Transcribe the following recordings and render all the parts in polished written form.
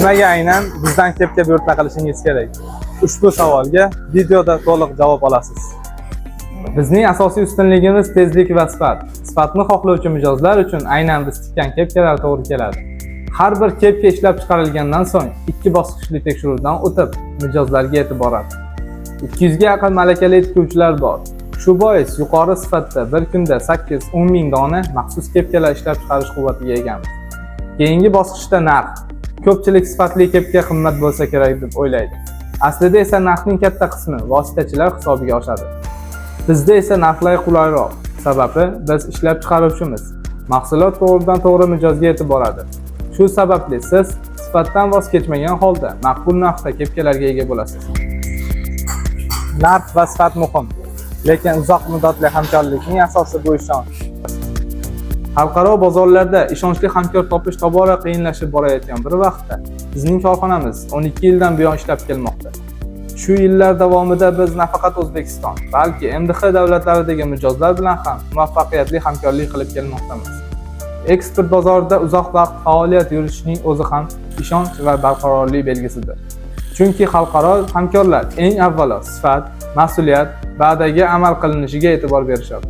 nimaga aynan bizdan kepka buyurtma qilishingiz kerak? Ushbu savolga videoda to'liq javob olasiz. Bizning asosiy ustunligimiz tezlik va sifat. Sifatni xohlovchi mijozlar uchun aynan biz tikkan kepkalar to'g'ri keladi. Har bir kepka ishlab chiqarilgandan so'ng 2 bosqichli tekshiruvdan o'tib mijozlarga yetib boradi. 200 ga yaqin malakali tikuvchilar bor. Shu bois yuqori sifatda bir kunda 8-10 ming dona maxsus kepkalar ishlab chiqarish quvvatiga egamiz. Keyingi bosqichda narx. Ko'pchilik sifatli kepka qimmat bo'lsa kerak deb o'ylaydi. Aslida esa narxning katta qismi vositachilar hisobiga oshadi. Bizda esa narxlar qulayroq. Sababi biz ishlab chiqaruvchimiz. Mahsulot to'g'ridan-to'g'ri mijozga yetib boradi. Shu sababli siz sifatdan voz kechmagan holda maqbul narxda kepkalarga ega bo'lasiz. Narx va sifat muhim, lekin uzoq muddatli hamkorlikning asosi bu ishonch. Xalqaro bozorlarda ishonchli hamkor topish tobora qiyinlashib borayotgan bir vaqtda bizning korxonamiz 12 yildan buyon ishlab kelmoqda. Shu yillar davomida biz nafaqat O'zbekiston, balki MDH davlatlaridagi mijozlar bilan ham muvaffaqiyatli hamkorlik qilib kelmoqdamiz. Eksport bozorida uzoq vaqt faoliyat yuritishning o'zi ham ishonch va barqarorlik belgisidir. Chunki xalqaro hamkorlar eng avvalo sifat, mas'uliyat, va'daga amal qilinishiga e'tibor berishadi.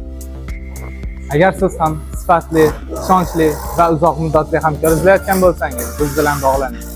Agar siz ham sifatli, ishonchli va uzoq muddatli hamkor izlayotgan bo'lsangiz, biz bilan bog'laning.